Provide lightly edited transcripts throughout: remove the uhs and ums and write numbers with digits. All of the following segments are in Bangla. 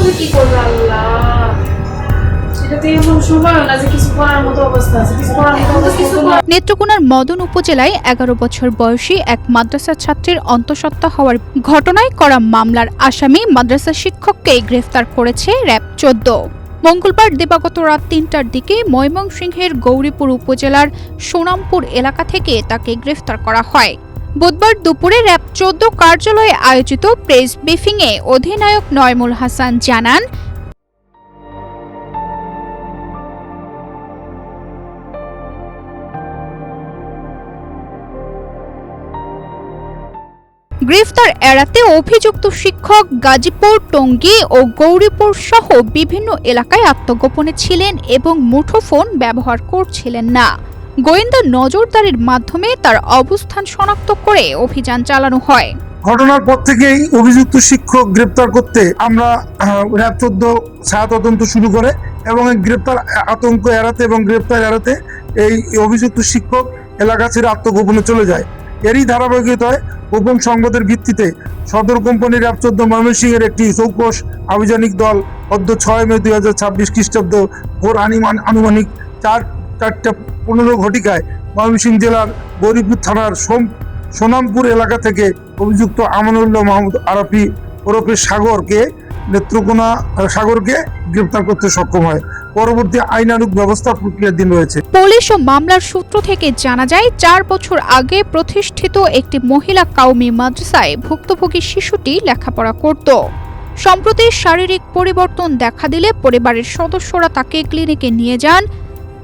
যে কি করবে আল্লাহ, এটাতে এমন সময় না যে কিছু করার মতো অবস্থা আছে, কিছু করার মতো অবস্থা না। নেত্রকোনার মদন উপজেলায় 11 বছর বয়সী এক মাদ্রাসা ছাত্রীর অন্তঃসত্ত্বা হওয়ার ঘটনায় করা মামলার আসামি মাদ্রাসা শিক্ষককে গ্রেফতার করেছে র‍্যাব 14। মঙ্গলবার দিবাগত রাত 3টার দিকে ময়মনসিংহের গৌরীপুর উপজেলার সোনামপুর এলাকা থেকে তাকে গ্রেফতার করা হয়। বুধবার দুপুরে র‍্যাব 14 কার্যালয়ে আয়োজিত প্রেস ব্রিফিংয়ে অধিনায়ক নয়মুল হাসান জানান, গ্রেফতার এড়াতে অভিযুক্ত শিক্ষক গাজীপুর, টঙ্গী ও গৌরীপুর সহ বিভিন্ন এলাকায় আত্মগোপনে ছিলেন এবং মুঠোফোন ব্যবহার করছিলেন না। গোয়েন্দা নজরদারির মাধ্যমে তার অবস্থান শনাক্ত করে অভিযান চালানো হয়। ঘটনার পর থেকেই অভিযুক্ত শিক্ষক গ্রেপ্তার করতে আমরা র‍্যাব 14 ছায়া তদন্ত শুরু করে এবং গ্রেপ্তার আতঙ্ক এড়াতে এবং গ্রেপ্তার এড়াতে এই অভিযুক্ত শিক্ষক এলাকা ছেড়ে আত্মগোপনে চলে যায়। এরই ধারাবাহিকতায় গোপন সংবাদের ভিত্তিতে সদর কোম্পানি র‍্যাব 14 ময়মনসিংহের একটি চৌকস আভিযানিক দল 6 মে 2026 খ্রিস্টাব্দ ভোর আনুমানিক 4:15 ঘটিকায় ময়মনসিংহ জেলার গৌরীপুর থানার সোনামপুর এলাকা থেকে অভিযুক্ত আমানুল্লাহ মাহমুদ আরাফি ওরফে সাগরকে গ্রেপ্তার করতে সক্ষম হয়। পরবর্তী আইনানুগ ব্যবস্থা প্রক্রিয়াধীন রয়েছে। পুলিশ ও মামলার সূত্র থেকে জানা যায়, 4 বছর আগে প্রতিষ্ঠিত একটি মহিলা কাউমি মাদ্রাসায় ভুক্তভোগী শিশুটি লেখাপড়া করত। সম্প্রতি শারীরিক পরিবর্তন দেখা দিলে পরিবারের সদস্যরা তাকে ক্লিনিকে নিয়ে যান।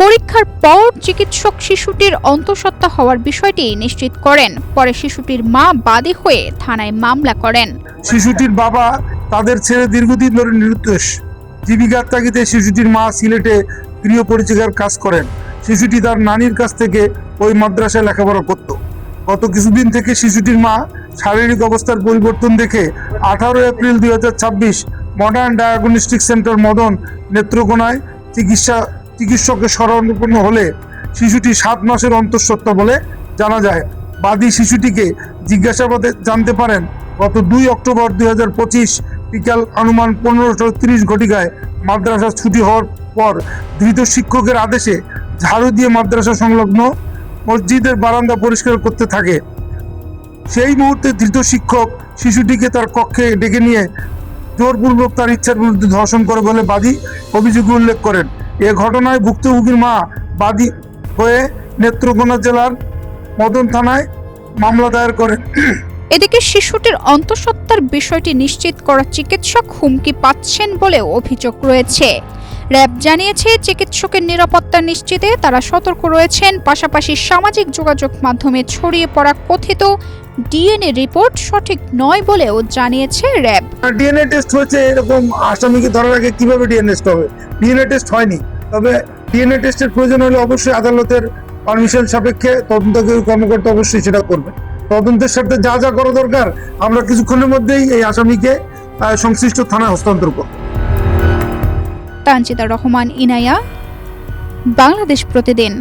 পরীক্ষার পর চিকিৎসক শিশুটির অন্তঃসত্ত্বা হওয়ার বিষয়টি নিশ্চিত করেন। পরে শিশুটির মা বাদী হয়ে থানায় মামলা করেন। শিশুটির বাবা তাদের ছেড়ে দীর্ঘদিন ধরে নিরুদ্দেশ। জীবিকার তাগিদে শিশুটির মা সিলেটে গৃহ পরিচারিকার কাজ করেন। শিশুটি তার নানির কাছ থেকে ওই মাদ্রাসায় লেখাপড়া করত। গত কিছুদিন থেকে শিশুটির মা শারীরিক অবস্থার পরিবর্তন দেখে 18 April 2026 modern diagnostic centre Madan নেত্রকোনায় চিকিৎসকের শরণাপন্ন হলে শিশুটি 7 মাসের অন্তঃসত্ত্বা বলে জানা যায়। বাদী শিশুটিকে জিজ্ঞাসাবাদে জানতে পারেন, গত 2 অক্টোবর 2025 বিকাল অনুমান 15:30 ঘটিকায় মাদ্রাসা ছুটি হওয়ার পর ধৃত শিক্ষকের আদেশে ঝাড়ু দিয়ে মাদ্রাসা সংলগ্ন মসজিদের বারান্দা পরিষ্কার করতে থাকে। সেই মুহূর্তে ধৃত শিক্ষক শিশুটিকে তার কক্ষে ডেকে নিয়ে জোরপূর্বক তার ইচ্ছার বিরুদ্ধে ধর্ষণ করে বলে বাদী অভিযোগে উল্লেখ করেন। এ ঘটনায় ভুক্তভোগীর মা বাদী হয়ে নেত্রকোনা জেলার মদন থানায় মামলা দায়ের করেন। এদিকে শিশুটির অন্তঃসত্ত্বার বিষয়টি নিশ্চিত করা চিকিৎসক হুমকি পাচ্ছেন বলেও অভিযোগ রয়েছে। র‍্যাব জানিয়েছে, চিকিৎসকের নিরাপত্তা নিশ্চিতে তারা সতর্ক রয়েছেন। পাশাপাশি সামাজিক যোগাযোগ মাধ্যমে ছড়িয়ে পড়া কথিত ডিএনএ রিপোর্ট সঠিক নয় বলেও জানিয়েছে র‍্যাব। ডিএনএ টেস্ট হয়েছে, এরকম আসামিকে ধরার আগে কিভাবে ডিএনএ টেস্ট হবে? ডিএনএ টেস্ট হয়নি। তবে ডিএনএ টেস্টের প্রয়োজন হলে অবশ্যই আদালতের পারমিশন সাপেক্ষে তদন্তকারী কর্মকর্তা অবশ্যই সেটা করবে। তদন্তের সাথে যা যা করা দরকার আমরা কিছুক্ষণের মধ্যেই এই আসামিকে সংশ্লিষ্ট থানায় হস্তান্তর করব। তানজিদা রহমান, ইনায়া, বাংলাদেশ প্রতিদিন।